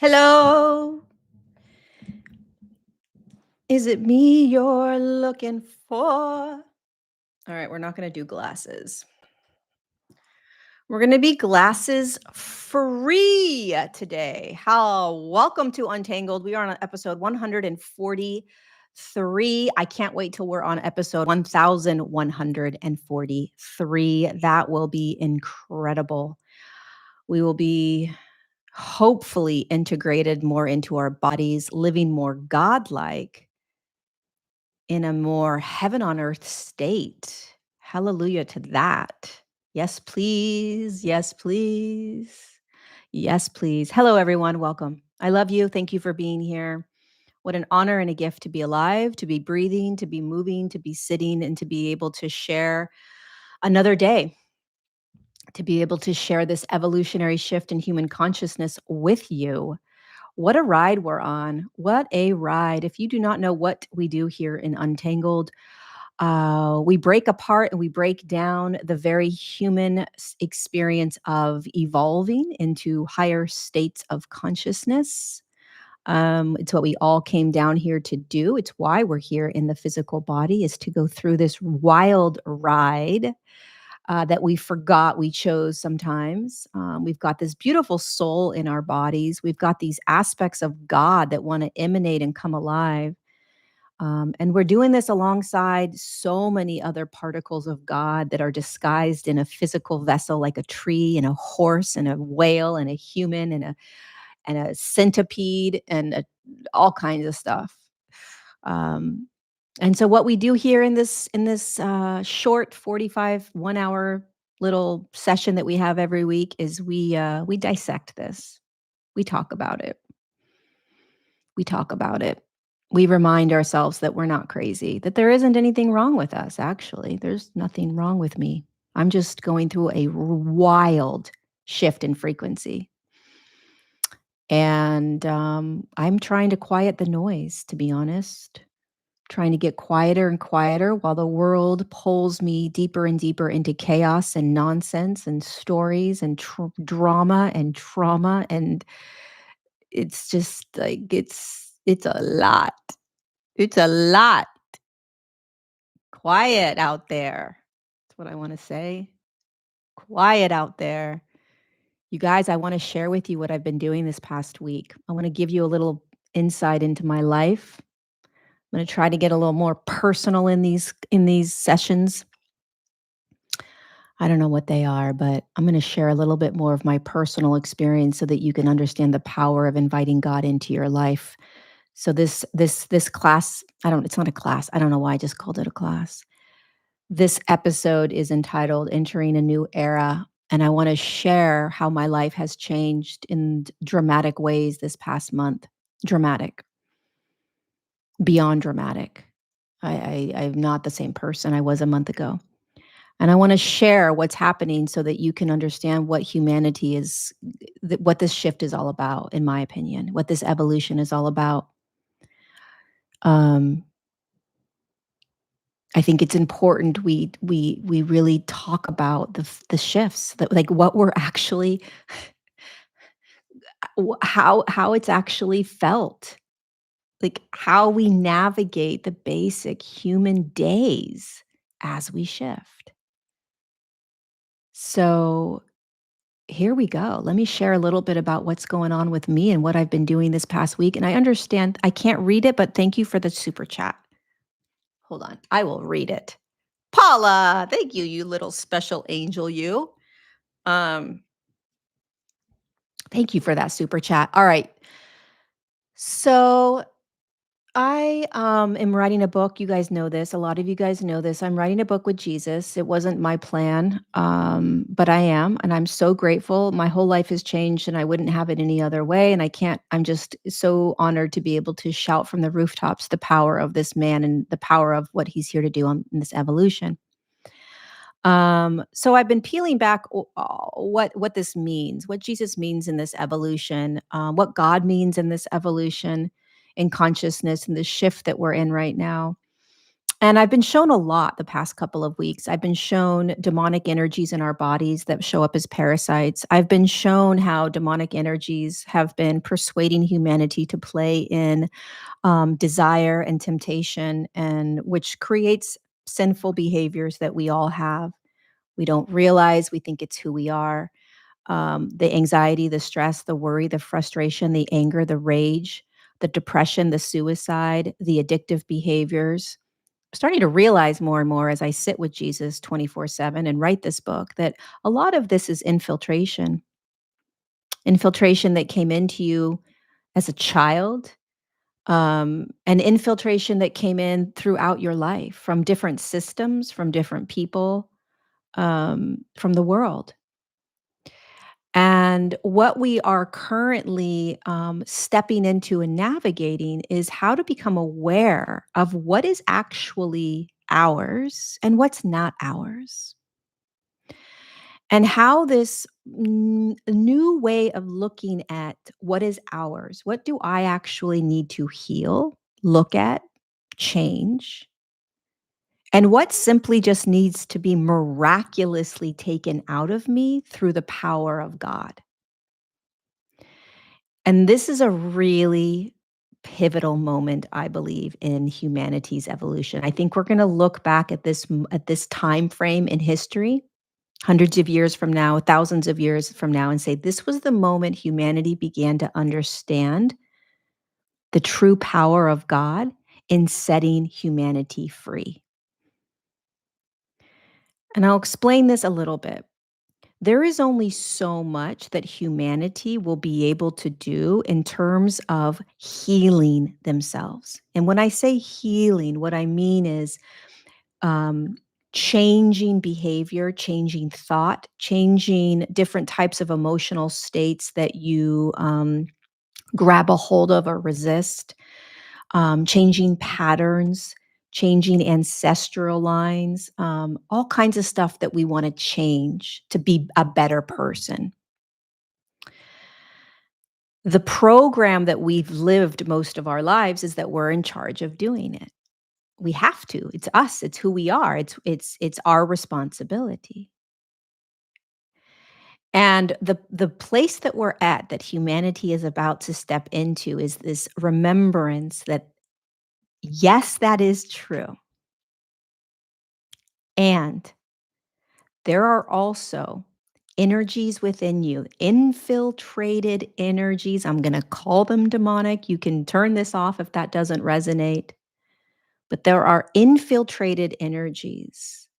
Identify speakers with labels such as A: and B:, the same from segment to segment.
A: Hello. Is it me you're looking for? All right, we're not going to do glasses. We're going to be glasses free today. Welcome to Untangled. We are on episode 143. I can't wait till we're on episode 1143. That will be incredible. We will be hopefully integrated more into our bodies, living more godlike in a more heaven on earth state. Hallelujah to that. Yes, please. Yes, please. Yes, please. Hello, everyone. Welcome. I love you. Thank you for being here. What an honor and a gift to be alive, to be breathing, to be moving, to be sitting, and to be able to share another day, to be able to share this evolutionary shift in human consciousness with you. What a ride we're on. What a ride. If you do not know what we do here in Untangled, we break apart and we break down the very human experience of evolving into higher states of consciousness. It's what we all came down here to do. It's why we're here in the physical body, is to go through this wild ride that we forgot we chose sometimes. We've got this beautiful soul in our bodies. We've got these aspects of God that want to emanate and come alive. And we're doing this alongside so many other particles of God that are disguised in a physical vessel, like a tree and a horse and a whale and a human and a centipede and all kinds of stuff. Um, and so what we do here in this short 45 1 hour little session that we have every week is we dissect this. We talk about it. We talk about it. We remind ourselves that we're not crazy, that there isn't anything wrong with us, actually. There's nothing wrong with me. I'm just going through a wild shift in frequency. And I'm trying to quiet the noise, to be honest, trying to get quieter and quieter while the world pulls me deeper and deeper into chaos and nonsense and stories and drama and trauma. And it's just like, it's a lot. It's a lot. Quiet out there. That's what I want to say. Quiet out there. You guys, I want to share with you what I've been doing this past week. I want to give you a little insight into my life. I'm going to try to get a little more personal in these sessions. I don't know what they are, but I'm going to share a little bit more of my personal experience so that you can understand the power of inviting God into your life. So this class, it's not a class. I don't know why I just called it a class. This episode is entitled Entering a New Era, and I want to share how my life has changed in dramatic ways this past month. Dramatic. Beyond dramatic. I'm not the same person I was a month ago. And I want to share what's happening so that you can understand what humanity is, what this shift is all about, in my opinion, what this evolution is all about. I think it's important we really talk about the shifts, that like what we're actually, how it's actually felt, like how we navigate the basic human days as we shift. So here we go. Let me share a little bit about what's going on with me and what I've been doing this past week. And I understand I can't read it, but thank you for the super chat. Hold on. I will read it. Paula, thank you, you little special angel, you. Um, Thank you for that super chat. All right. So I am writing a book. You guys know this. A lot of you guys know this. I'm writing a book with Jesus. It wasn't my plan, but I am, and I'm so grateful. My whole life has changed, and I wouldn't have it any other way. And I can't. I'm just so honored to be able to shout from the rooftops the power of this man and the power of what he's here to do in this evolution. So I've been peeling back what this means, what Jesus means in this evolution, what God means in this evolution, in consciousness, and the shift that we're in right now. And I've been shown a lot the past couple of weeks. I've been shown demonic energies in our bodies that show up as parasites. I've been shown how demonic energies have been persuading humanity to play in desire and temptation, and which creates sinful behaviors that we all have. We don't realize, we think it's who we are. The anxiety, the stress, the worry, the frustration, the anger, the rage, the depression, the suicide, the addictive behaviors. Starting to realize more and more as I sit with Jesus 24/7 and write this book that a lot of this is infiltration. Infiltration that came into you as a child, and infiltration that came in throughout your life from different systems, from different people, from the world. And what we are currently stepping into and navigating is how to become aware of what is actually ours and what's not ours. And how this new way of looking at what is ours, what do I actually need to heal, look at, change, and what simply just needs to be miraculously taken out of me through the power of God. And this is a really pivotal moment, I believe, in humanity's evolution. I think we're going to look back at this time frame in history, hundreds of years from now, thousands of years from now, and say this was the moment humanity began to understand the true power of God in setting humanity free. And I'll explain this a little bit. There is only so much that humanity will be able to do in terms of healing themselves. And when I say healing, what I mean is um, changing behavior, changing thought, changing different types of emotional states that you grab a hold of or resist, changing patterns, changing ancestral lines, all kinds of stuff that we want to change to be a better person. The program that we've lived most of our lives is that we're in charge of doing it. We have to. It's us. It's who we are. It's our responsibility. And the place that we're at, that humanity is about to step into, is this remembrance that yes, that is true. And there are also energies within you, infiltrated energies. I'm going to call them demonic. You can turn this off if that doesn't resonate. But there are infiltrated energies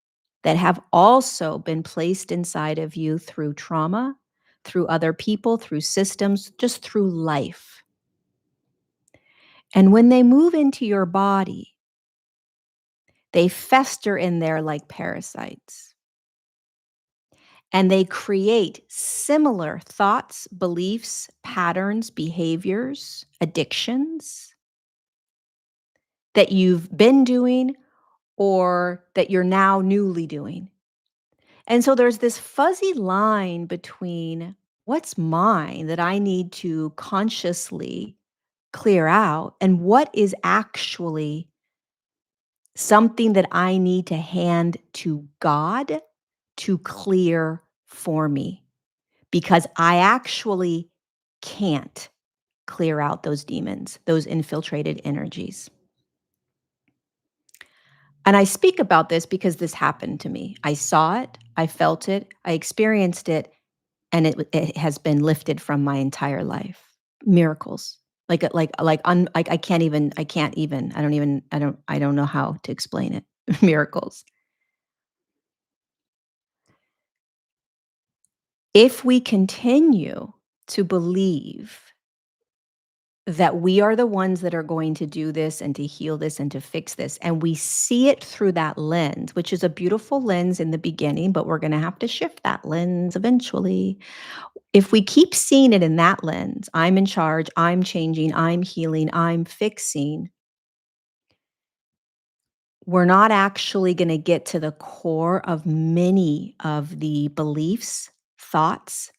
A: that have also been placed inside of you through trauma, through other people, through systems, just through life. And when they move into your body, they fester in there like parasites. And they create similar thoughts, beliefs, patterns, behaviors, addictions that you've been doing or that you're now newly doing. And so there's this fuzzy line between what's mine that I need to consciously clear out and what is actually something that I need to hand to God to clear for me, because I actually can't clear out those demons, those infiltrated energies. And I speak about this because this happened to me. I saw it, I felt it, I experienced it, and it has been lifted from my entire life. Miracles. I don't know how to explain it. Miracles. If we continue to believe that we are the ones that are going to do this and to heal this and to fix this, and we see it through that lens, which is a beautiful lens in the beginning, but we're going to have to shift that lens eventually. If we keep seeing it in that lens, I'm in charge, I'm changing, I'm healing, I'm fixing, we're not actually going to get to the core of many of the beliefs, thoughts,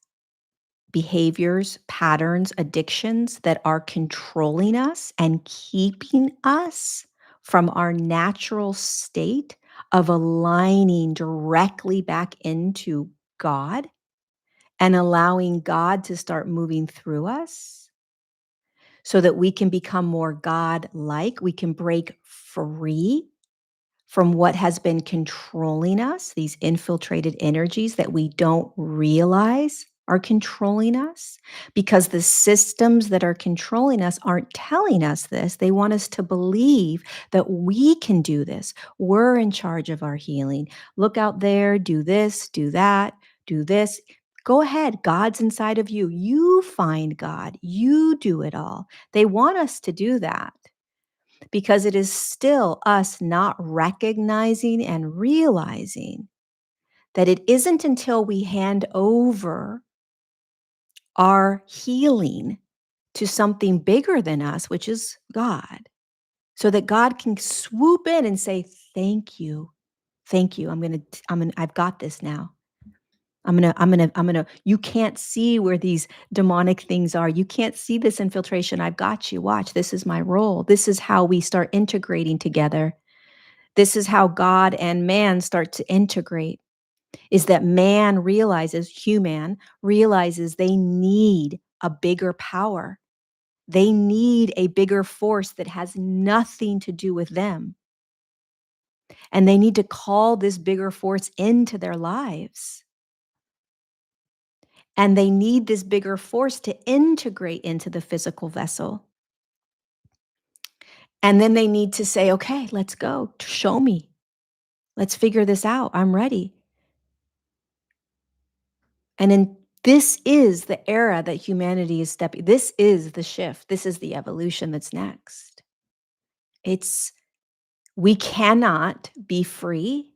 A: behaviors, patterns, addictions that are controlling us and keeping us from our natural state of aligning directly back into God and allowing God to start moving through us so that we can become more God-like. We can break free from what has been controlling us, these infiltrated energies that we don't realize are controlling us, because the systems that are controlling us aren't telling us this. They want us to believe that we can do this. We're in charge of our healing. Look out there, do this, do that, do this. Go ahead. God's inside of you. You find God. You do it all. They want us to do that because it is still us not recognizing and realizing that it isn't until we hand over our healing to something bigger than us, which is God, so that God can swoop in and say, "Thank you. Thank you. I've got this now. You can't see where these demonic things are. You can't see this infiltration. I've got you. Watch. This is my role. This is how we start integrating together. This is how God and man start to integrate, is that human realizes they need a bigger power. They need a bigger force that has nothing to do with them. And they need to call this bigger force into their lives. And they need this bigger force to integrate into the physical vessel. And then they need to say, okay, let's go. Show me. Let's figure this out. I'm ready. This is the era that humanity is stepping. This is the shift. This is the evolution that's next. We cannot be free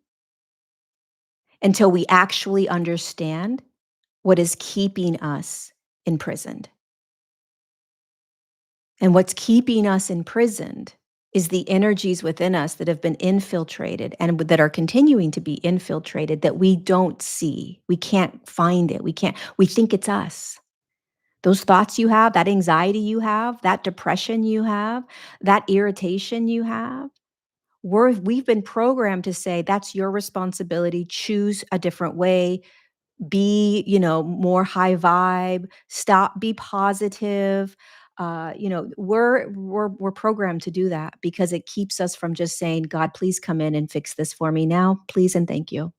A: until we actually understand what is keeping us imprisoned. And what's keeping us imprisoned is the energies within us that have been infiltrated and that are continuing to be infiltrated that we don't see. We can't find it. We think it's us. Those thoughts you have, that anxiety you have, that depression you have, that irritation you have, we've been programmed to say that's your responsibility. Choose a different way. Be, more high vibe. Stop. Be positive. We're programmed to do that because it keeps us from just saying, "God, please come in and fix this for me now, please and thank you."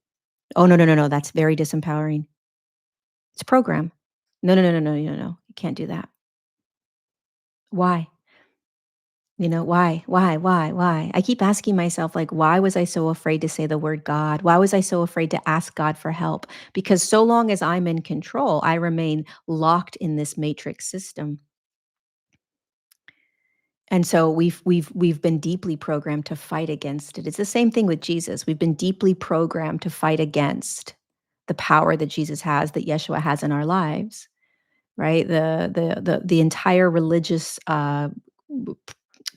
A: Oh, no, no, no, no. That's very disempowering. It's a program. No, no, no, no, no, no, no. You can't do that. Why? Why? I keep asking myself, like, why was I so afraid to say the word God? Why was I so afraid to ask God for help? Because so long as I'm in control, I remain locked in this matrix system. And so we've been deeply programmed to fight against it. It's the same thing with Jesus. We've been deeply programmed to fight against the power that Jesus has, that Yeshua has in our lives, right? The entire religious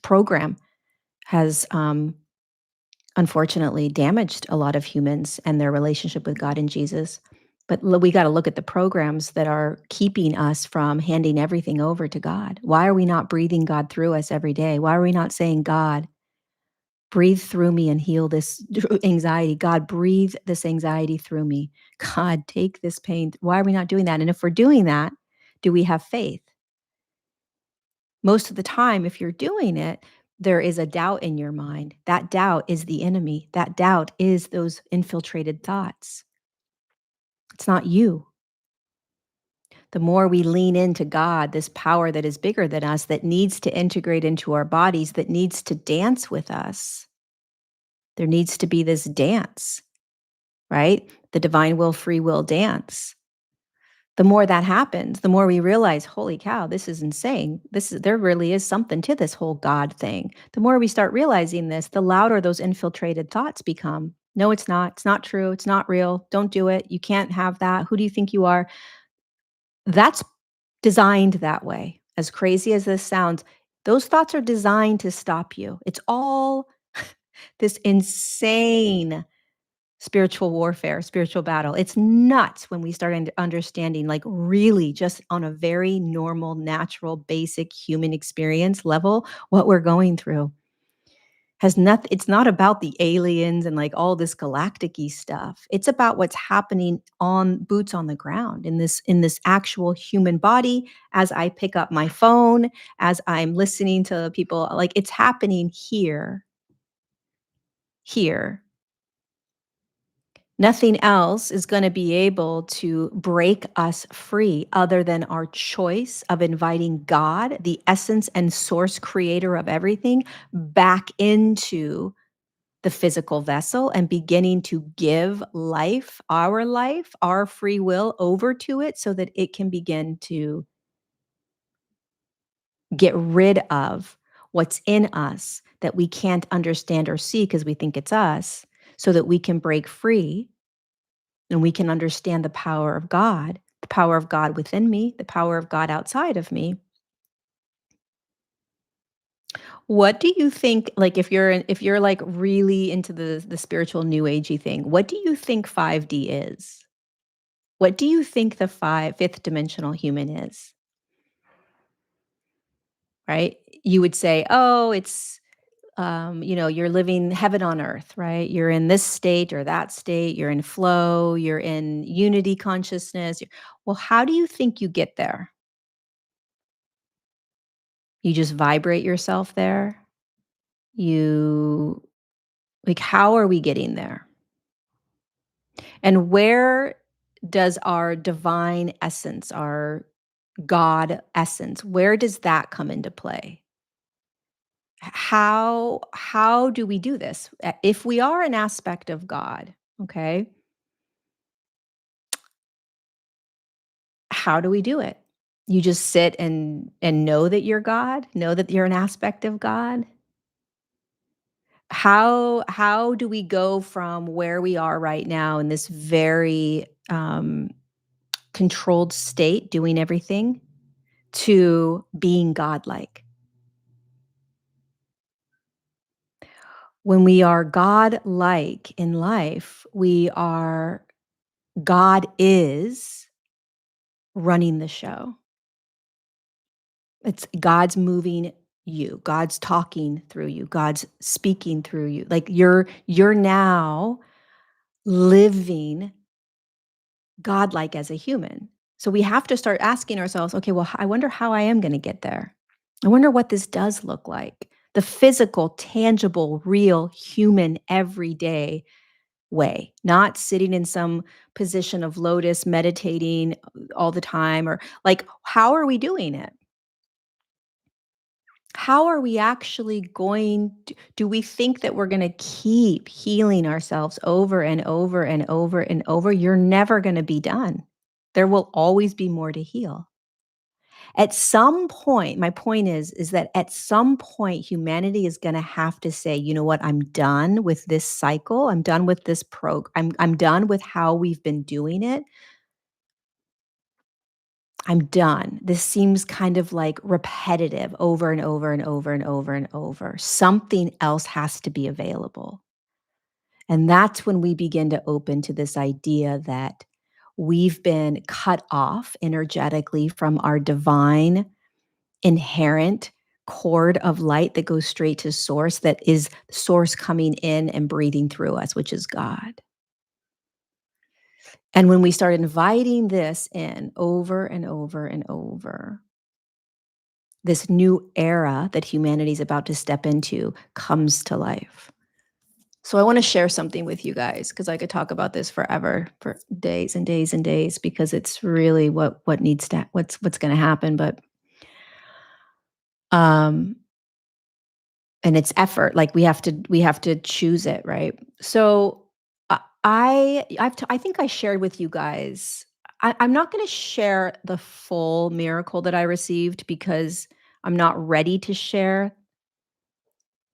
A: program has unfortunately damaged a lot of humans and their relationship with God and Jesus. But we got to look at the programs that are keeping us from handing everything over to God. Why are we not breathing God through us every day? Why are we not saying, "God, breathe through me and heal this anxiety. God, breathe this anxiety through me. God, take this pain." Why are we not doing that? And if we're doing that, do we have faith? Most of the time, if you're doing it, there is a doubt in your mind. That doubt is the enemy. That doubt is those infiltrated thoughts. It's not you. The more we lean into God, this power that is bigger than us, that needs to integrate into our bodies, that needs to dance with us, there needs to be this dance, right? The divine will, free will dance. The more that happens, the more we realize, holy cow, this is insane. There really is something to this whole God thing. The more we start realizing this, the louder those infiltrated thoughts become. No, it's not. It's not true. It's not real. Don't do it. You can't have that. Who do you think you are? That's designed that way. As crazy as this sounds, those thoughts are designed to stop you. It's all this insane spiritual warfare, spiritual battle. It's nuts when we start understanding, like, really just on a very normal, natural, basic human experience level, what we're going through. Has nothing. It's not about the aliens and, like, all this galactic-y stuff. It's about what's happening on boots on the ground in this actual human body as I pick up my phone, as I'm listening to people, like, it's happening here, here. Nothing else is gonna be able to break us free other than our choice of inviting God, the essence and source creator of everything, back into the physical vessel and beginning to give life, our free will over to it so that it can begin to get rid of what's in us that we can't understand or see because we think it's us, so that we can break free and we can understand the power of God within me, the power of God outside of me. What do you think, like, if you're, like, really into the spiritual new agey thing, what do you think 5D is? What do you think the fifth dimensional human is, right? You would say, "Oh, it's, you're living heaven on earth," right? You're in this state or that state, you're in flow, you're in unity consciousness. Well, how do you think you get there? You just vibrate yourself there? You like, how are we getting there? And where does our divine essence, our God essence, where does that come into play? How do we do this? If we are an aspect of God, okay, how do we do it? You just sit and know that you're God, know that you're an aspect of God? How do we go from where we are right now in this very, controlled state, doing everything, to being godlike? When we are godlike in life, we are God is running the show. It's God's moving you, God's talking through you, God's speaking through you. Like, you're now living godlike as a human. So we have to start asking ourselves, okay, well, I wonder how I am going to get there. I wonder what this does look like. The physical, tangible, real, human, everyday way, not sitting in some position of lotus, meditating all the time, or like, how are we doing it? How are we actually going to, do we think that we're going to keep healing ourselves over and over and over and over? You're never going to be done. There will always be more to heal. At some point, my point is that at some point humanity is going to have to say, "You know what? I'm done with this cycle. I'm done with this I'm done with how we've been doing it. I'm done. This seems kind of like repetitive over and over and over and over and over. Something else has to be available." And that's when we begin to open to this idea that we've been cut off energetically from our divine, inherent cord of light that goes straight to source, that is source coming in and breathing through us, which is God. And when we start inviting this in over and over and over, this new era that humanity is about to step into comes to life. So I want to share something with you guys because I could talk about this forever, for days and days and days, because it's really what needs to, what's going to happen. But um and it's effort, like, we have to choose it, right? So I think I shared with you guys, I'm not going to share the full miracle that I received because I'm not ready to share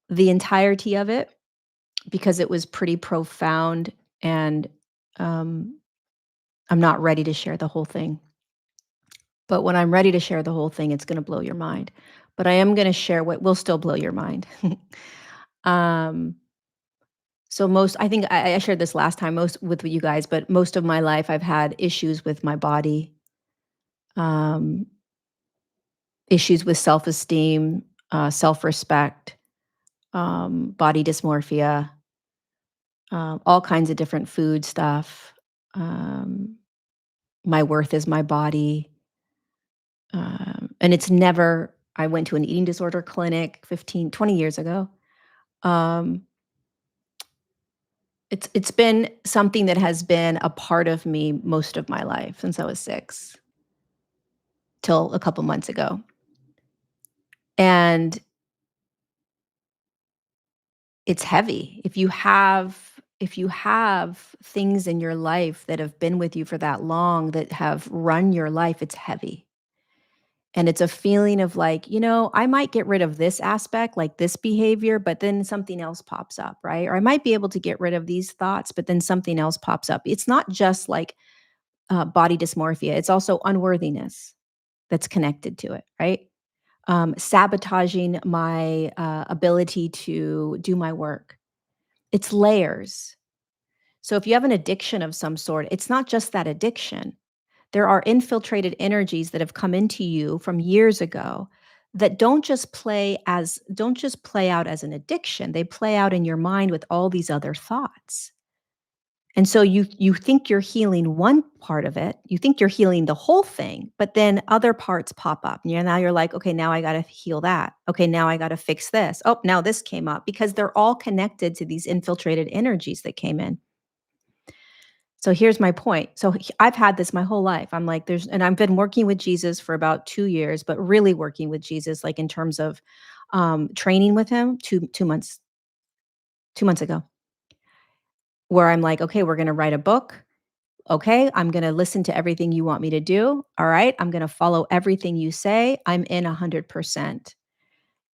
A: the entirety of it, because it was pretty profound, and um, I'm not ready to share the whole thing. But when I'm ready to share the whole thing, it's going to blow your mind. But I am going to share what will still blow your mind. um, so most, I think I shared this last time most with you guys, but most of my life I've had issues with my body, um, issues with self-esteem, self-respect, body dysmorphia, all kinds of different food stuff. Um, my worth is my body. And it's never, I went to an eating disorder clinic 15, 20 years ago. Um, it's been something that has been a part of me most of my life since I was 6 till a couple months ago. And it's heavy. If you have things in your life that have been with you for that long, that have run your life, it's heavy. And it's a feeling of like, I might get rid of this aspect, like this behavior, but then something else pops up, right? Or I might be able to get rid of these thoughts, but then something else pops up. It's not just like body dysmorphia, it's also unworthiness that's connected to it, right? Sabotaging my ability to do my work. It's layers. So if you have an addiction of some sort, it's not just that addiction. There are infiltrated energies that have come into you from years ago that don't just play out as an addiction. They play out in your mind with all these other thoughts. And so you think you're healing one part of it. You think you're healing the whole thing, but then other parts pop up. Now you're like, okay, now I got to heal that. Okay, now I got to fix this. Oh, now this came up because they're all connected to these infiltrated energies that came in. So here's my point. So I've had this my whole life. I'm like, and I've been working with Jesus for about 2 years, but really working with Jesus, like in terms of training with him, 2 months, 2 months ago, where I'm like, okay, we're going to write a book. Okay, I'm going to listen to everything you want me to do. All right, I'm going to follow everything you say. I'm in 100%.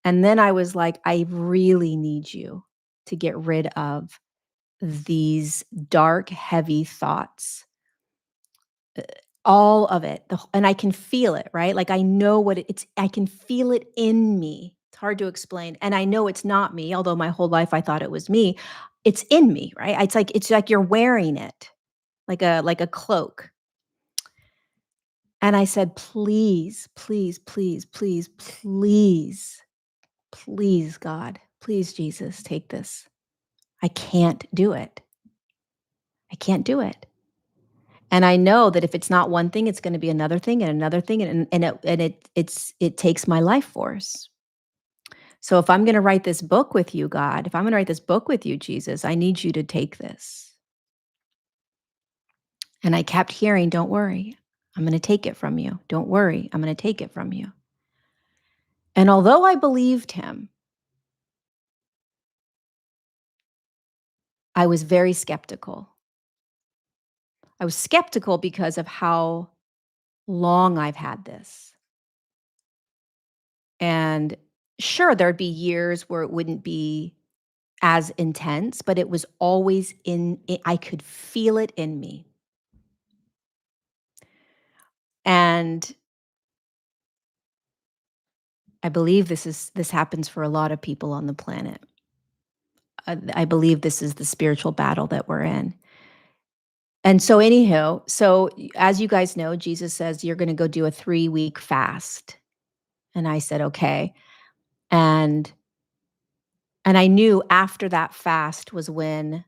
A: And then I was like, I really need you to get rid of these dark, heavy thoughts, all of it. And I can feel it, right? Like I know what it's, I can feel it in me. It's hard to explain. And I know it's not me, although my whole life I thought it was me. It's in me, right? It's like you're wearing it like a cloak. And I said, please, please, please, please, please, please, God, please, Jesus, take this. I can't do it. I can't do it. And I know that if it's not one thing, it's going to be another thing and another thing, and it takes my life force. So if I'm going to write this book with you, God, if I'm going to write this book with you, Jesus, I need you to take this. And I kept hearing, don't worry, I'm going to take it from you. Don't worry, I'm going to take it from you. And although I believed him, I was very skeptical. I was skeptical because of how long I've had this. And sure, there'd be years where it wouldn't be as intense, but it was always I could feel it in me. And I believe this happens for a lot of people on the planet. I believe this is the spiritual battle that we're in. And so anyhow, as you guys know, Jesus says you're going to go do a 3-week fast. And I said, okay. And I knew after that fast was when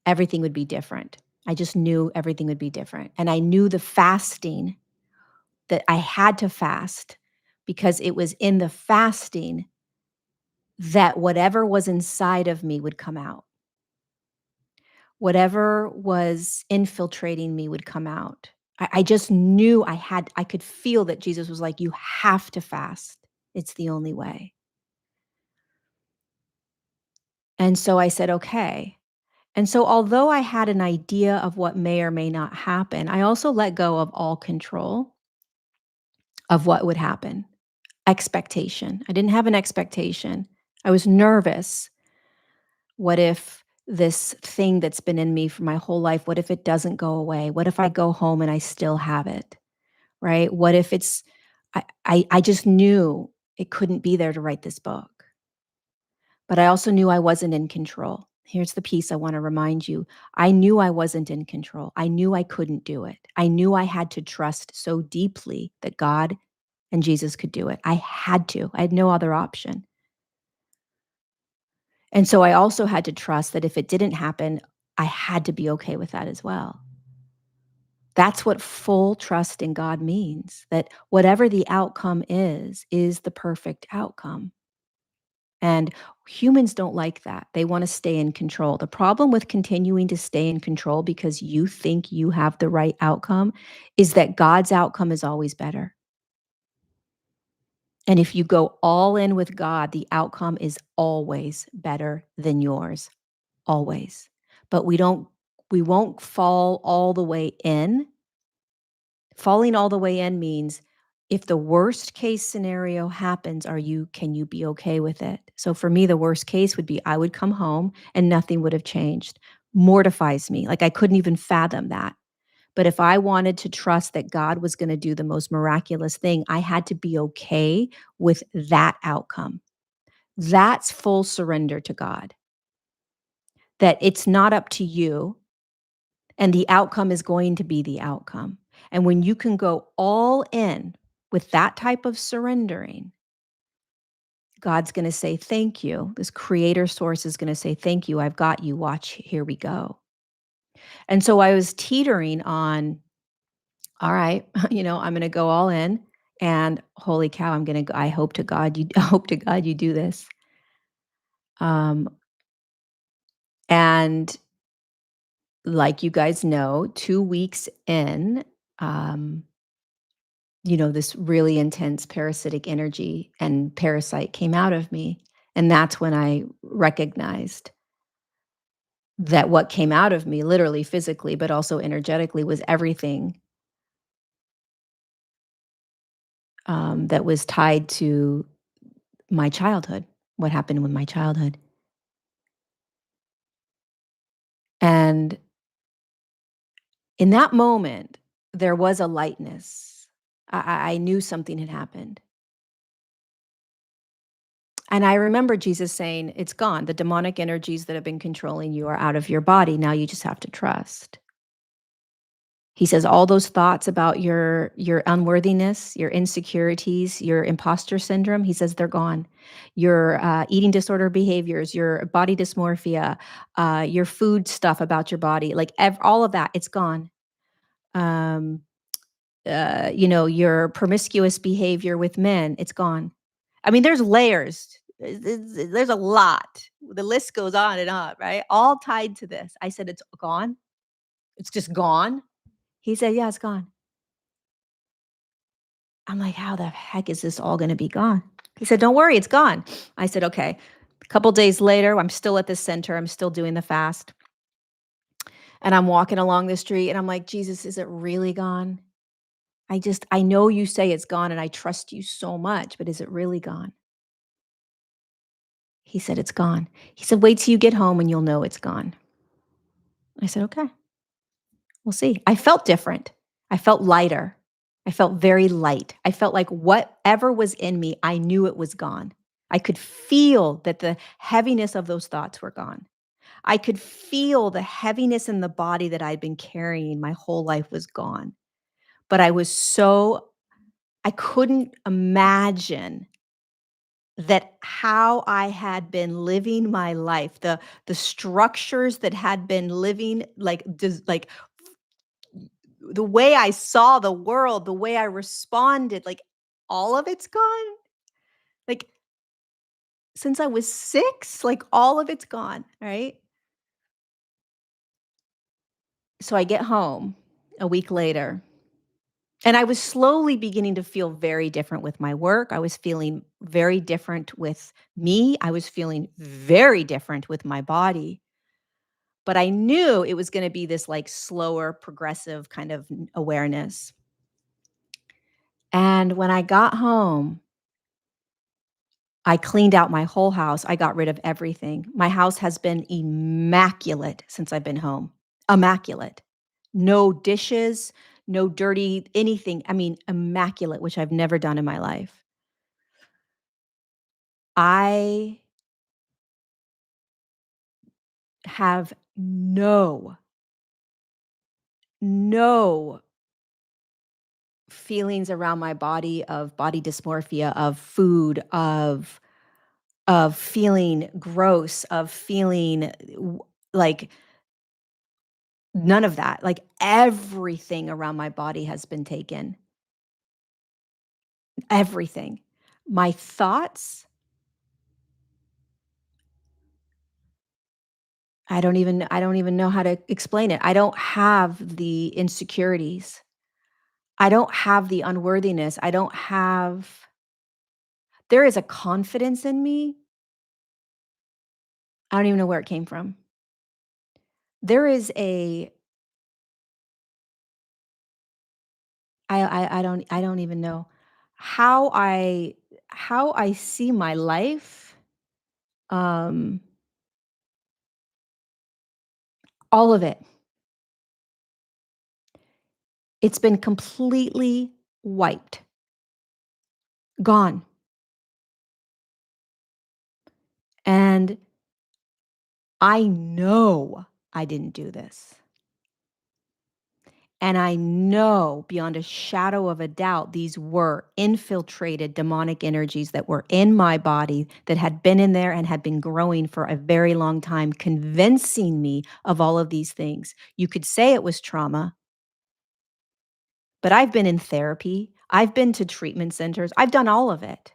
A: everything would be different. I just knew everything would be different. And I knew the fasting, that I had to fast, because it was in the fasting that whatever was inside of me would come out. Whatever was infiltrating me would come out. I just knew I could feel that Jesus was like, you have to fast. It's the only way. And so I said, okay. And so although I had an idea of what may or may not happen, I also let go of all control of what would happen. Expectation. I didn't have an expectation. I was nervous. What if this thing that's been in me for my whole life, what if it doesn't go away? What if I go home and I still have it? Right? What if it's I just knew it couldn't be there to write this book. But I also knew I wasn't in control. Here's the piece I want to remind you. I knew I wasn't in control. I knew I couldn't do it. I knew I had to trust so deeply that God and Jesus could do it. I had to. I had no other option. And so I also had to trust that if it didn't happen, I had to be okay with that as well. That's what full trust in God means, that whatever the outcome is the perfect outcome. And humans don't like that. They want to stay in control. The problem with continuing to stay in control because you think you have the right outcome is that God's outcome is always better. And if you go all in with God, the outcome is always better than yours, always. But we won't fall all the way in. Falling all the way in means if the worst case scenario happens, can you be okay with it? So for me, the worst case would be I would come home and nothing would have changed. Mortifies me. Like I couldn't even fathom that. But if I wanted to trust that God was going to do the most miraculous thing, I had to be okay with that outcome. That's full surrender to God. That it's not up to you and the outcome is going to be the outcome. And when you can go all in with that type of surrendering, God's going to say, thank you. This creator source is going to say, thank you. I've got you. Watch, here we go. And so I was teetering on, all right, I'm going to go all in and holy cow, I hope to God, I hope to God you do this. Um, and like you guys know, 2 weeks in, um, this really intense parasitic energy and parasite came out of me. And that's when I recognized that what came out of me, literally physically, but also energetically, was everything that was tied to my childhood, what happened with my childhood. And in that moment, there was a lightness. I knew something had happened. And I remember Jesus saying, it's gone. The demonic energies that have been controlling you are out of your body. Now you just have to trust. He says all those thoughts about your unworthiness, your insecurities, your imposter syndrome, he says they're gone. Your eating disorder behaviors, your body dysmorphia, your food stuff about your body, like all of that, it's gone. Um, your promiscuous behavior with men, it's gone. I mean, there's layers. There's a lot. The list goes on and on, right? All tied to this. I said, it's gone. It's just gone. He said, yeah, it's gone. I'm like, how the heck is this all going to be gone? He said, don't worry, it's gone. I said, okay. A couple days later, I'm still at the center. I'm still doing the fast. And I'm walking along the street and I'm like, Jesus, is it really gone? I know you say it's gone and I trust you so much, but is it really gone? He said, it's gone. He said, wait till you get home and you'll know it's gone. I said, okay, we'll see. I felt different. I felt lighter. I felt very light. I felt like whatever was in me, I knew it was gone. I could feel that the heaviness of those thoughts were gone. I could feel the heaviness in the body that I'd been carrying my whole life was gone. But I couldn't imagine that how I had been living my life, the structures that had been living like the way I saw the world, the way I responded, like all of it's gone. Like since I was 6, like all of it's gone, right? So I get home a week later and I was slowly beginning to feel very different with my work. I was feeling very different with me. I was feeling very different with my body. But I knew it was gonna be this, like, slower, progressive kind of awareness. And when I got home, I cleaned out my whole house. I got rid of everything. My house has been immaculate since I've been home. Immaculate. No dishes, no dirty anything. I mean, immaculate, which I've never done in my life. I have no feelings around my body of body dysmorphia, of food, of of feeling gross, of feeling like none of that. Like everything around my body has been taken. Everything. My thoughts, I don't even know how to explain it. I don't have the insecurities. I don't have the unworthiness. I don't have there is a confidence in me. I don't even know where it came from. There is a I don't even know how I see my life, um, all of it. It's been completely wiped, gone, and I know I didn't do this. And I know beyond a shadow of a doubt, these were infiltrated demonic energies that were in my body that had been in there and had been growing for a very long time, convincing me of all of these things. You could say it was trauma, but I've been in therapy, I've been to treatment centers, I've done all of it.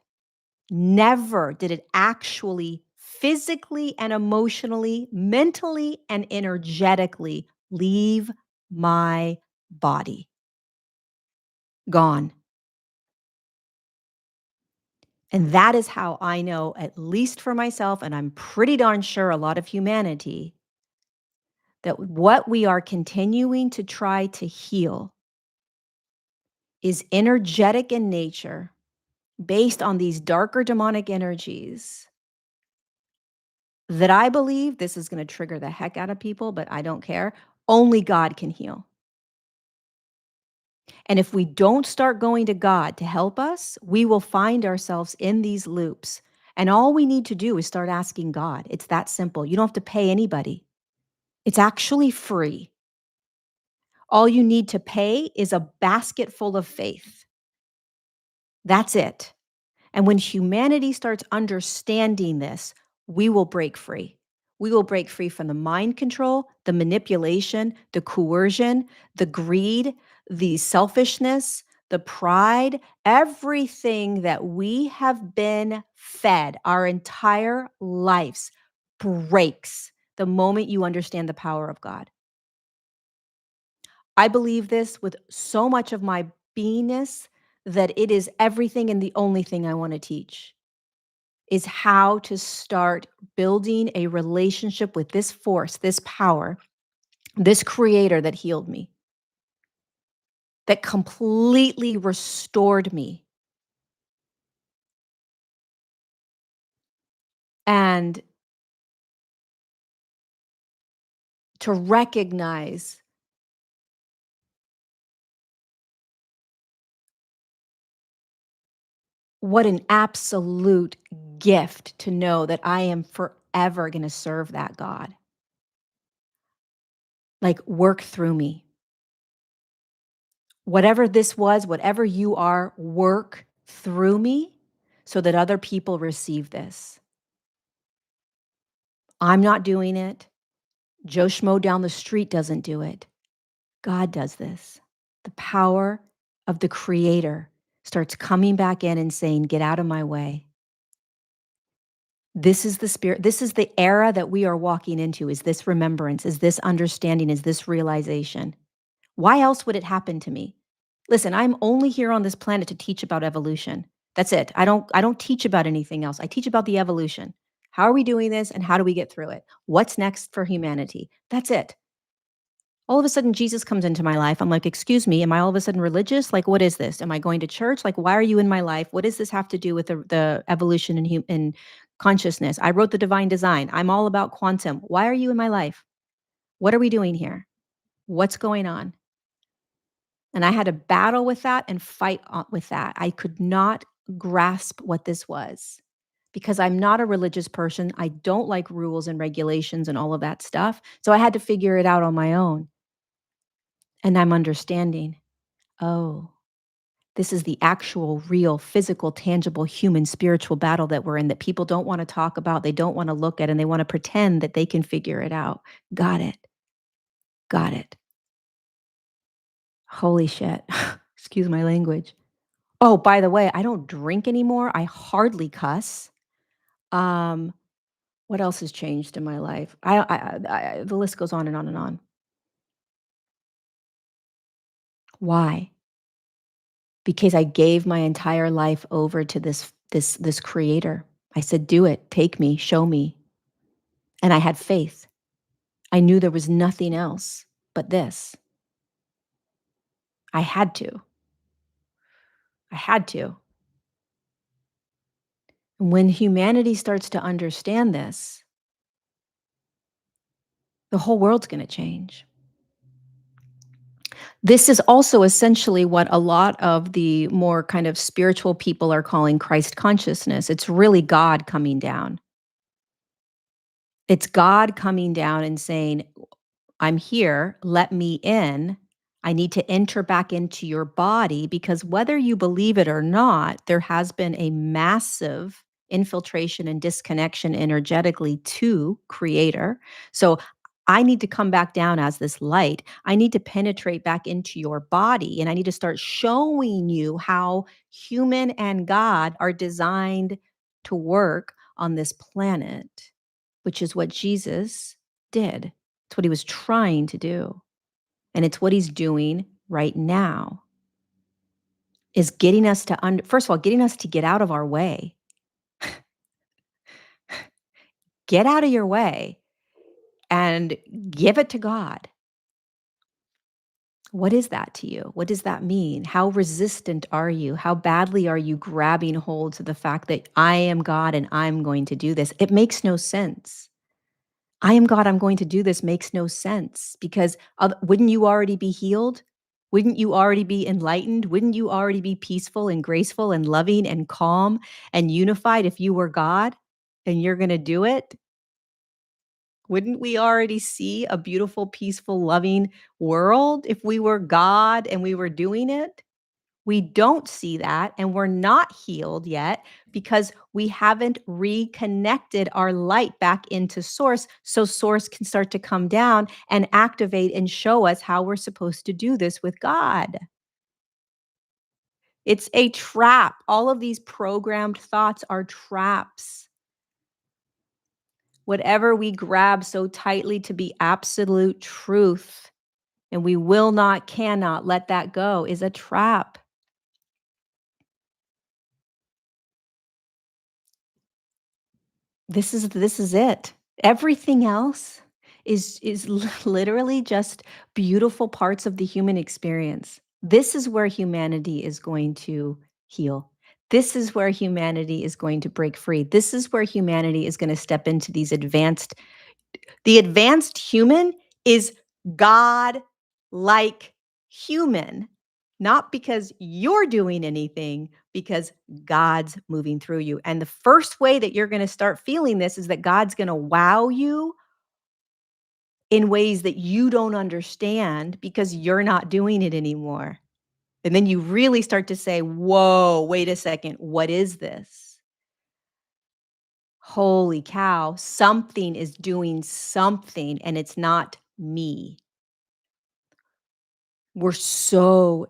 A: Never did it actually physically and emotionally, mentally and energetically leave my body. Gone. And that is how I know, at least for myself, and I'm pretty darn sure a lot of humanity, that what we are continuing to try to heal is energetic in nature, based on these darker demonic energies that I believe this is going to trigger the heck out of people, but I don't care. Only God can heal. And if we don't start going to God to help us, we will find ourselves in these loops. And all we need to do is start asking God. It's that simple. You don't have to pay anybody. It's actually free. All you need to pay is a basket full of faith. That's it. And when humanity starts understanding this, we will break free. We will break free from the mind control, the manipulation, the coercion, the greed, the selfishness, the pride, everything that we have been fed our entire lives breaks the moment you understand the power of God. I believe this with so much of my beingness that it is everything and the only thing I want to teach is how to start building a relationship with this force, this power, this creator that healed me, that completely restored me. And to recognize what an absolute gift to know that I am forever going to serve that God. Like, work through me. Whatever this was, whatever you are, work through me so that other people receive this. I'm not doing it. Joe Schmo down the street doesn't do it. God does this. The power of the creator starts coming back in and saying, get out of my way. This is the spirit. This is the era that we are walking into. Is this remembrance? Is this understanding? Is this realization? Why else would it happen to me? Listen, I'm only here on this planet to teach about evolution. That's it. I don't teach about anything else. I teach about the evolution. How are we doing this and how do we get through it? What's next for humanity? That's it. All of a sudden Jesus comes into my life. I'm like, "Excuse me, am I all of a sudden religious? Like, what is this? Am I going to church? Like, why are you in my life? What does this have to do with the evolution in consciousness? I wrote the divine design. I'm all about quantum. Why are you in my life? What are we doing here? What's going on?" And I had to battle with that and fight with that. I could not grasp what this was because I'm not a religious person. I don't like rules and regulations and all of that stuff. So I had to figure it out on my own. And I'm understanding. Oh, This is the actual, real, physical, tangible, human, spiritual battle that we're in that people don't want to talk about, they don't want to look at, and they want to pretend that they can figure it out. Got it. Got it. Holy shit. Excuse my language. Oh, by the way, I don't drink anymore. I hardly cuss. Um, what else has changed in my life? The list goes on and on and on. Why? Because I gave my entire life over to this creator. I said, "Do it. Take me, show me." And I had faith. I knew there was nothing else but this. I had to. I had to. When humanity starts to understand this, the whole world's going to change. This is also essentially what a lot of the more kind of spiritual people are calling Christ consciousness. It's really God coming down. It's God coming down and saying, I'm here, let me in. I need to enter back into your body because whether you believe it or not, there has been a massive infiltration and disconnection energetically to creator. So I need to come back down as this light. I need to penetrate back into your body and I need to start showing you how human and God are designed to work on this planet, which is what Jesus did. It's what he was trying to do. And it's what he's doing right now is getting us to first of all, getting us to get out of our way. Get out of your way and give it to God. What is that to you? What does that mean? How resistant are you? How badly are you grabbing hold to the fact that I am God and I'm going to do this? It makes no sense. I am God, I'm going to do this makes no sense because wouldn't you already be healed? Wouldn't you already be enlightened? Wouldn't you already be peaceful and graceful and loving and calm and unified if you were God and you're going to do it? Wouldn't we already see a beautiful, peaceful, loving world if we were God and we were doing it? We don't see that, and we're not healed yet because we haven't reconnected our light back into source so source can start to come down and activate and show us how we're supposed to do this with God. It's a trap. All of these programmed thoughts are traps. Whatever we grab so tightly to be absolute truth, and we will not, cannot let that go, is a trap. This is it. Everything else is literally just beautiful parts of the human experience. This is where humanity is going to heal. This is where humanity is going to break free. This is where humanity is going to step into these the advanced human is God like human, not because you're doing anything, because God's moving through you. And the first way that you're going to start feeling this is that God's going to wow you in ways that you don't understand because you're not doing it anymore. And then you really start to say, whoa, wait a second, what is this? Holy cow, something is doing something and it's not me. We're so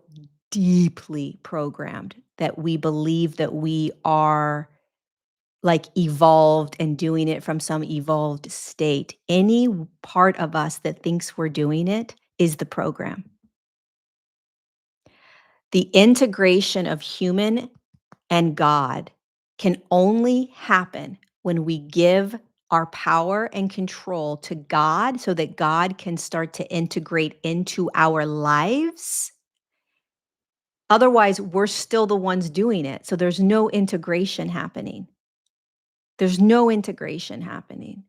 A: deeply programmed that we believe that we are like evolved and doing it from some evolved state. Any part of us that thinks we're doing it is the program. The integration of human and God can only happen when we give our power and control to God so that God can start to integrate into our lives. Otherwise, we're still the ones doing it. So there's no integration happening. There's no integration happening.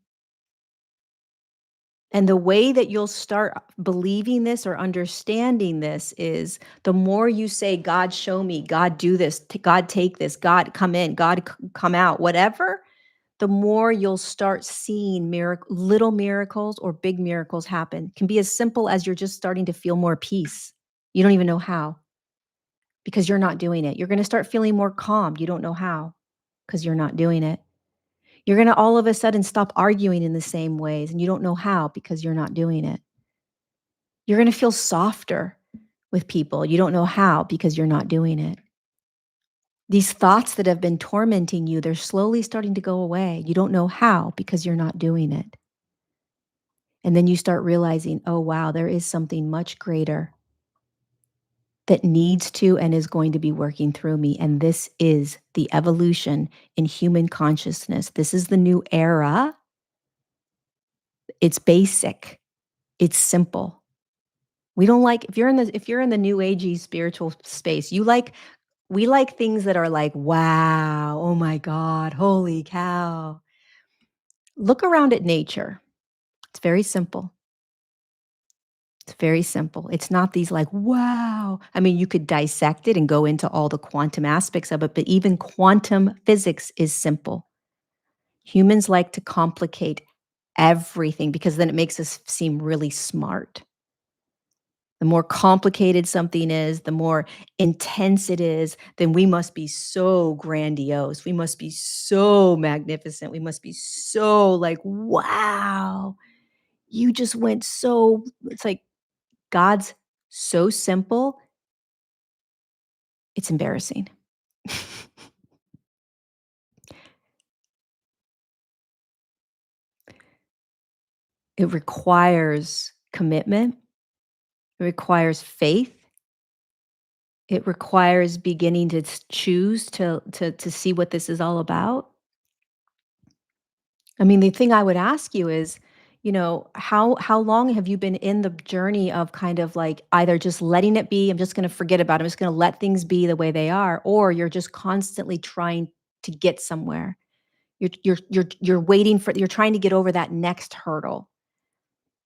A: And the way that you'll start believing this or understanding this is the more you say, God, show me, God, do this, God, take this, God, come in, God, come out, whatever, the more you'll start seeing little miracles or big miracles happen. It can be as simple as you're just starting to feel more peace. You don't even know how. because you're not doing it. You're gonna start feeling more calm. You don't know how because you're not doing it. You're gonna all of a sudden stop arguing in the same ways, and you don't know how because you're not doing it. You're gonna feel softer with people. You don't know how because you're not doing it. These thoughts that have been tormenting you, they're slowly starting to go away. You don't know how because you're not doing it. And then you start realizing, oh, wow, there is something much greater that needs to and is going to be working through me. And this is the evolution in human consciousness. This is the new era. It's basic, it's simple. We don't like if you're in the new agey spiritual space, we like things that are like, wow, oh my God, holy cow. Look around at nature. It's very simple. It's very simple. It's not these like, wow. I mean, you could dissect it and go into all the quantum aspects of it, but even quantum physics is simple. Humans like to complicate everything because then it makes us seem really smart. The more complicated something is, the more intense it is, then we must be so grandiose. We must be so magnificent. We must be so like, wow, you just went so, it's like God's so simple, it's embarrassing. It requires commitment, it requires faith, it requires beginning to choose to see what this is all about. I mean, the thing I would ask you is, how long have you been in the journey of kind of like either just letting it be, I'm just going to forget about it, I'm just going to let things be the way they are, or you're just constantly trying to get somewhere. You're waiting for you're trying to get over that next hurdle.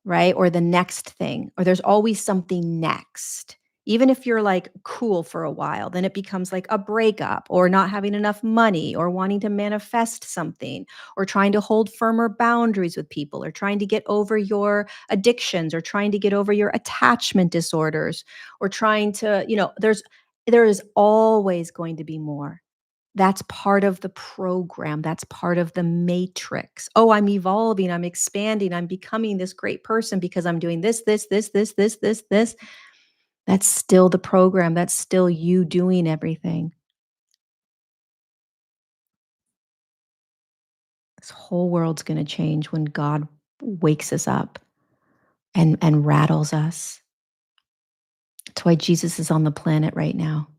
A: Right? Or the next thing, or there's always something next. Even if you're like cool for a while, then it becomes like a breakup or not having enough money or wanting to manifest something or trying to hold firmer boundaries with people or trying to get over your addictions or trying to get over your attachment disorders or trying to, there is always going to be more. That's part of the program. That's part of the matrix. Oh, I'm evolving, I'm expanding, I'm becoming this great person because I'm doing this. That's still the program. That's still you doing everything. This whole world's going to change when God wakes us up and rattles us. That's why Jesus is on the planet right now,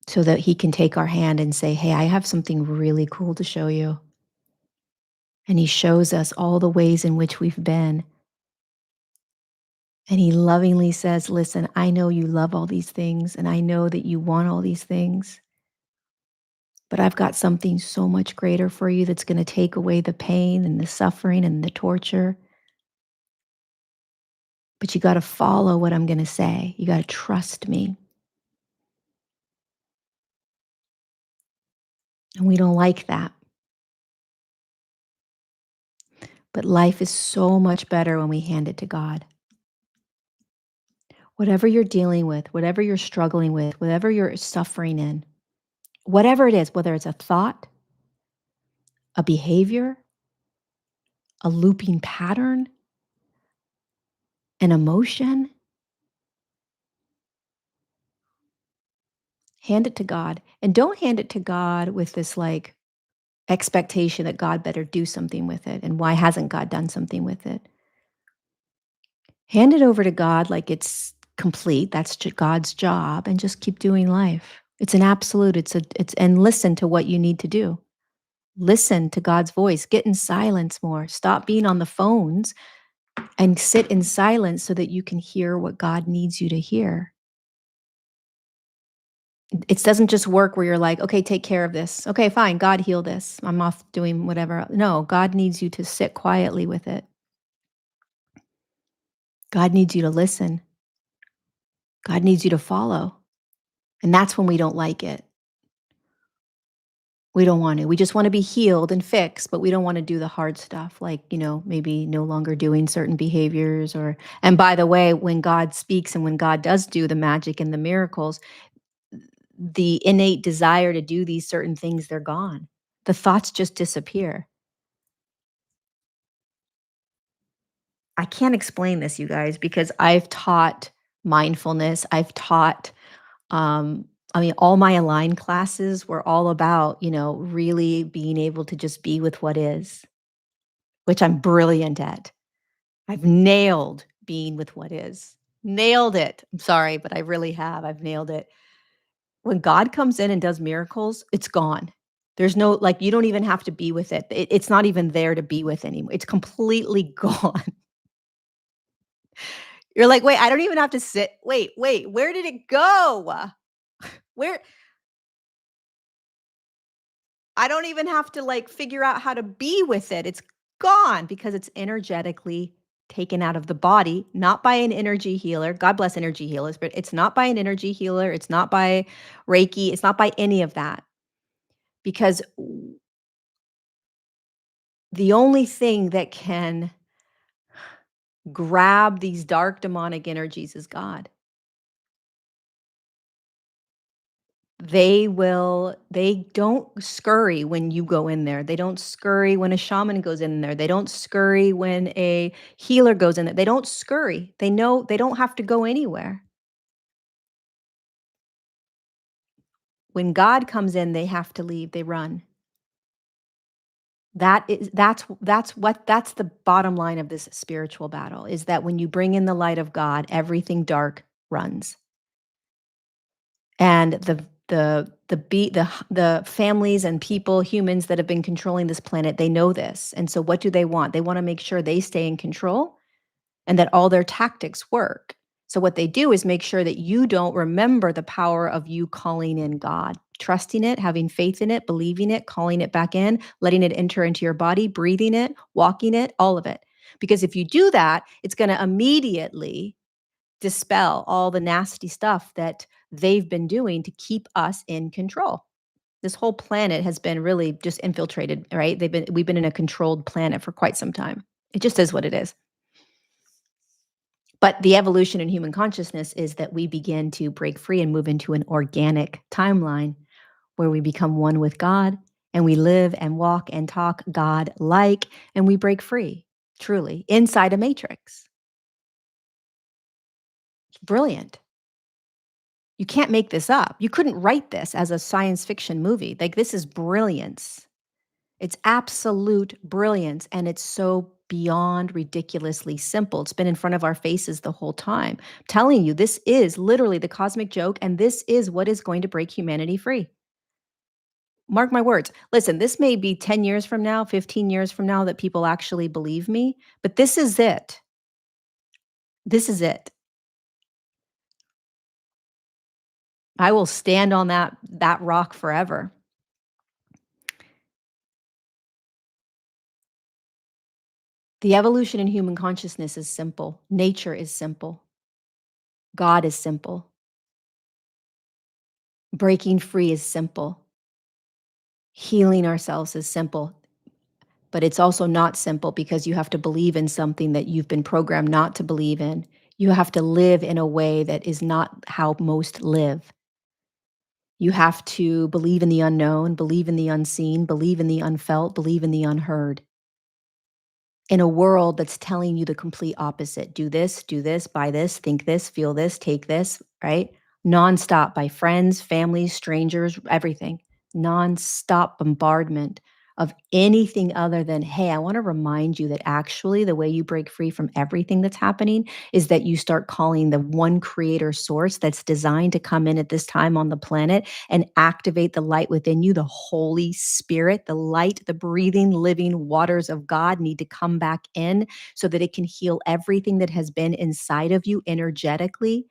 A: so that he can take our hand and say, hey, I have something really cool to show you. And he shows us all the ways in which we've been. And he lovingly says, listen, I know you love all these things, and I know that you want all these things, but I've got something so much greater for you that's going to take away the pain and the suffering and the torture. But you got to follow what I'm going to say. You got to trust me. And we don't like that. But life is so much better when we hand it to God. Whatever you're dealing with, whatever you're struggling with, whatever you're suffering in, whatever it is, whether it's a thought, a behavior, a looping pattern, an emotion, hand it to God. And don't hand it to God with this like expectation that God better do something with it. And why hasn't God done something with it? Hand it over to God like it's complete. That's God's job, and just keep doing life. It's an absolute. And listen to what you need to do. Listen to God's voice. Get in silence more. Stop being on the phones and sit in silence so that you can hear what God needs you to hear. It doesn't just work where you're like, okay, take care of this. Okay, fine. God, heal this. I'm off doing whatever. No, God needs you to sit quietly with it. God needs you to listen. God needs you to follow. And that's when we don't like it. We don't want to. We just want to be healed and fixed, but we don't want to do the hard stuff like, maybe no longer doing certain behaviors and by the way, when God speaks and when God does do the magic and the miracles, the innate desire to do these certain things, they're gone. The thoughts just disappear. I can't explain this, you guys, because I've taught mindfulness. I've taught, all my Align classes were all about, really being able to just be with what is, which I'm brilliant at. I've nailed being with what is. Nailed it. I'm sorry, but I really have. I've nailed it. When God comes in and does miracles, it's gone. There's no like, you don't even have to be with it. It's not even there to be with anymore. It's completely gone. You're like, "Wait, I don't even have to sit wait, where did it go? Where I don't even have to, like, figure out how to be with it. It's gone because it's energetically taken out of the body, not by an energy healer. God bless energy healers, but it's not by an energy healer. It's not by Reiki. It's not by any of that because the only thing that can grab these dark demonic energies is God. They don't scurry when you go in there. They don't scurry when a shaman goes in there. They don't scurry when a healer goes in there. They don't scurry. They know they don't have to go anywhere. When God comes in, they have to leave. They run. That's the bottom line of this spiritual battle is that when you bring in the light of God, everything dark runs. And the families and people, humans that have been controlling this planet, they know this. And so what do they want? They want to make sure they stay in control and that all their tactics work. So what they do is make sure that you don't remember the power of you calling in God, trusting it, having faith in it, believing it, calling it back in, letting it enter into your body, breathing it, walking it, all of it. Because if you do that, it's going to immediately dispel all the nasty stuff that they've been doing to keep us in control. This whole planet has been really just infiltrated, right? We've been in a controlled planet for quite some time. It just is what it is. But the evolution in human consciousness is that we begin to break free and move into an organic timeline where we become one with God and we live and walk and talk God like, and we break free, truly, inside a matrix. Brilliant. You can't make this up. You couldn't write this as a science fiction movie. Like, this is brilliance. It's absolute brilliance, and it's so beyond ridiculously simple. It's been in front of our faces the whole time. I'm telling you, this is literally the cosmic joke, and this is what is going to break humanity free. Mark my words. Listen, this may be 10 years from now, 15 years from now that people actually believe me, but this is it. This is it. I will stand on that rock forever. The evolution in human consciousness is simple. Nature is simple. God is simple. Breaking free is simple. Healing ourselves is simple. But it's also not simple because you have to believe in something that you've been programmed not to believe in. You have to live in a way that is not how most live. You have to believe in the unknown, believe in the unseen, believe in the unfelt, believe in the unheard. In a world that's telling you the complete opposite. Do this, buy this, think this, feel this, take this, right? Nonstop by friends, families, strangers, everything. Nonstop bombardment of anything other than, hey, I want to remind you that actually the way you break free from everything that's happening is that you start calling the one creator source that's designed to come in at this time on the planet and activate the light within you, the Holy Spirit, the light, the breathing, living waters of God need to come back in so that it can heal everything that has been inside of you energetically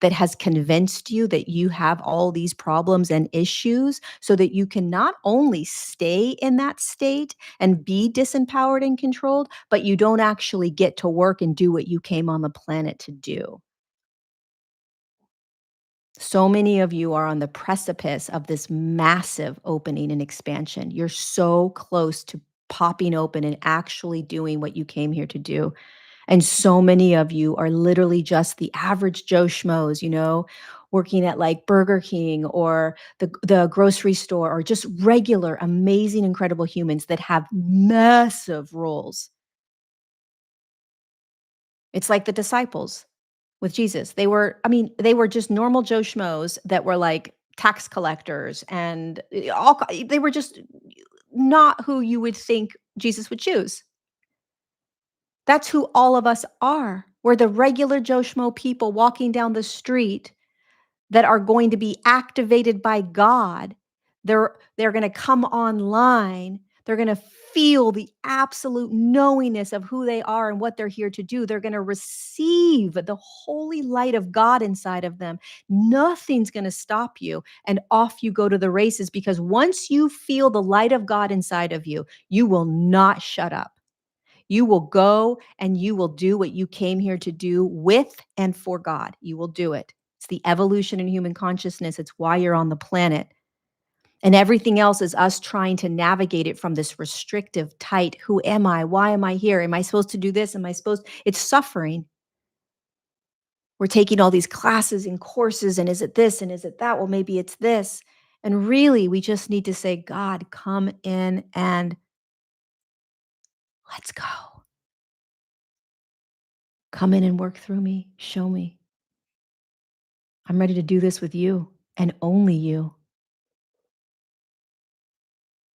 A: that has convinced you that you have all these problems and issues so that you can not only stay in that state and be disempowered and controlled, but you don't actually get to work and do what you came on the planet to do. So many of you are on the precipice of this massive opening and expansion. You're so close to popping open and actually doing what you came here to do. And so many of you are literally just the average Joe Schmoes, working at like Burger King or the grocery store, or just regular, amazing, incredible humans that have massive roles. It's like the disciples with Jesus. They were just normal Joe Schmoes that were like tax collectors and they were just not who you would think Jesus would choose. That's who all of us are. We're the regular Joe Schmo people walking down the street that are going to be activated by God. They're going to come online. They're going to feel the absolute knowingness of who they are and what they're here to do. They're going to receive the holy light of God inside of them. Nothing's going to stop you, and off you go to the races, because once you feel the light of God inside of you, you will not shut up. You will go and you will do what you came here to do with and for God. You will do it. It's the evolution in human consciousness. It's why you're on the planet. And everything else is us trying to navigate it from this restrictive, tight, who am I? Why am I here? Am I supposed to do this? It's suffering. We're taking all these classes and courses, and is it this and is it that? Well, maybe it's this. And really, we just need to say, God, come in and let's go. Come in and work through me. Show me. I'm ready to do this with you and only you.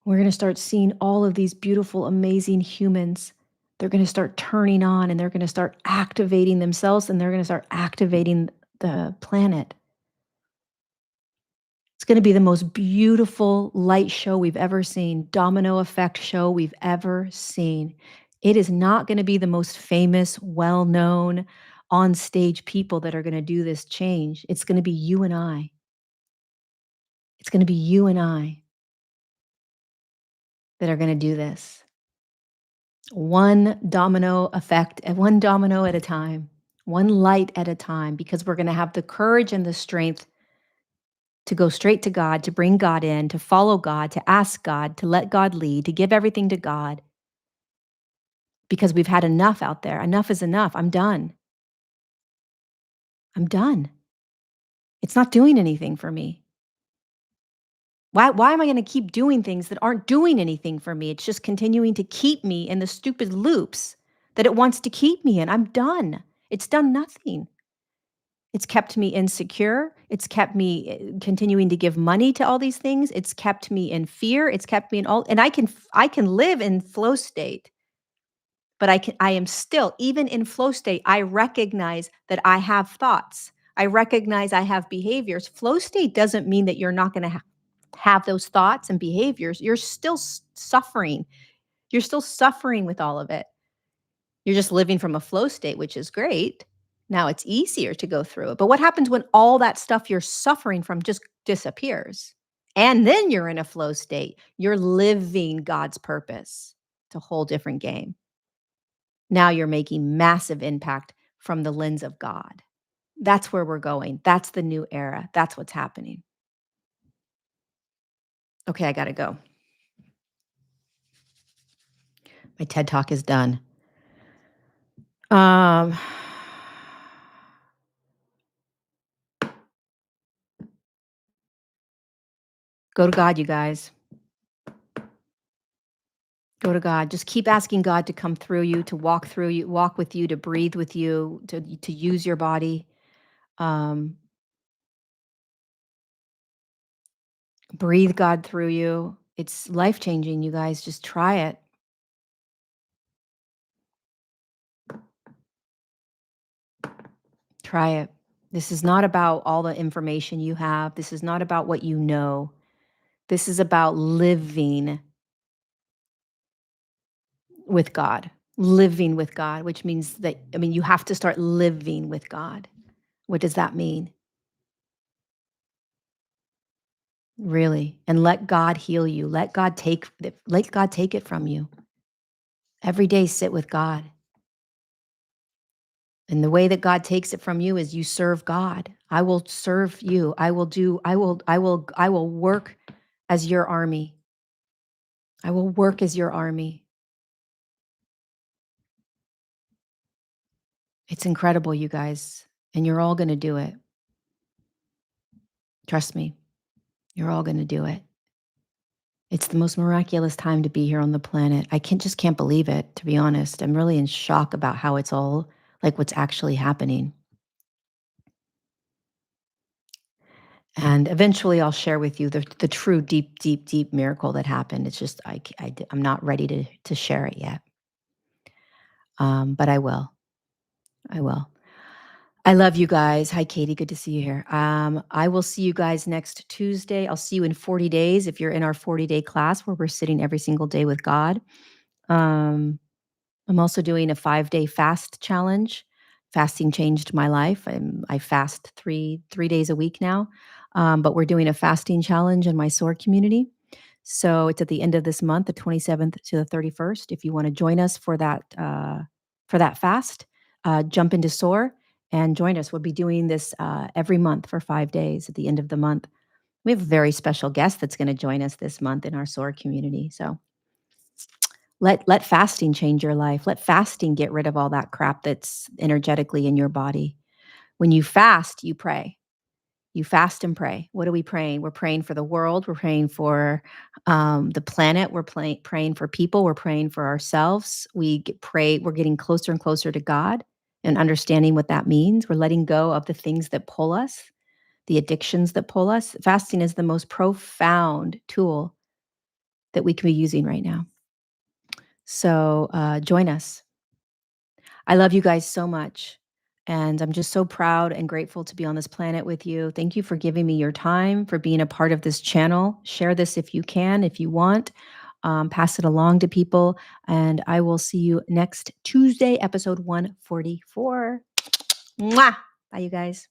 A: We're going to start seeing all of these beautiful, amazing humans. They're going to start turning on and they're going to start activating themselves, and they're going to start activating the planet. It's going to be the most beautiful light show we've ever seen, domino effect show we've ever seen. It is not going to be the most famous, well-known, on-stage people that are going to do this change. It's going to be you and I. It's going to be you and I that are going to do this. One domino effect, and one domino at a time, one light at a time, because we're going to have the courage and the strength to go straight to God, to bring God in, to follow God, to ask God, to let God lead, to give everything to God, because we've had enough out there. Enough is enough. I'm done. I'm done. It's not doing anything for me. Why am I going to keep doing things that aren't doing anything for me? It's just continuing to keep me in the stupid loops that it wants to keep me in. I'm done. It's done nothing. It's kept me insecure. It's kept me continuing to give money to all these things. It's kept me in fear. It's kept me in all, and I can live in flow state, but I am still, even in flow state, I recognize that I have thoughts. I recognize I have behaviors. Flow state doesn't mean that you're not going to have those thoughts and behaviors. You're still suffering. You're still suffering with all of it. You're just living from a flow state, which is great. Now it's easier to go through it. But what happens when all that stuff you're suffering from just disappears? And then you're in a flow state. You're living God's purpose. It's a whole different game. Now you're making massive impact from the lens of God. That's where we're going. That's the new era. That's what's happening. Okay, I got to go. My TED Talk is done. Um, Go to God, you guys. Go to God. Just keep asking God to come through you, to walk through you, walk with you, to breathe with you, to use your body. Breathe God through you. It's life-changing, you guys. Just try it. Try it. This is not about all the information you have. This is not about what you know. This is about living with God, which means that, you have to start living with God. What does that mean? Really. And let God heal you. Let God take it from you. Every day sit with God And the way that God takes it from you is you serve God. I will serve you. I will work as your army. I will work as your army. It's incredible, you guys. And you're all going to do it. Trust me. You're all going to do it. It's the most miraculous time to be here on the planet. I just can't believe it, to be honest. I'm really in shock about how it's all like what's actually happening. And eventually I'll share with you the true deep, deep, deep miracle that happened. It's just I'm not ready to share it yet. But I will. I will. I love you guys. Hi, Katie. Good to see you here. I will see you guys next Tuesday. I'll see you in 40 days if you're in our 40-day class where we're sitting every single day with God. Um, I'm also doing a 5-day fast challenge. Fasting changed my life. I fast three days a week now, but we're doing a fasting challenge in my SOAR community. So it's at the end of this month, the 27th to the 31st. If you want to join us for that fast, jump into SOAR and join us. We'll be doing this every month for 5 days at the end of the month. We have a very special guest that's going to join us this month in our SOAR community. So let fasting change your life. Let fasting get rid of all that crap that's energetically in your body. When you fast, you pray. You fast and pray. What are we praying? We're praying for the world. We're praying for the planet. We're praying for people. We're praying for ourselves. We're getting closer and closer to God and understanding what that means. We're letting go of the things that pull us, the addictions that pull us. Fasting is the most profound tool that we can be using right now. So join us. I love you guys so much. And I'm just so proud and grateful to be on this planet with you. Thank you for giving me your time, for being a part of this channel. Share this if you can, if you want. Pass it along to people. And I will see you next Tuesday, episode 144. Mwah! Bye, you guys.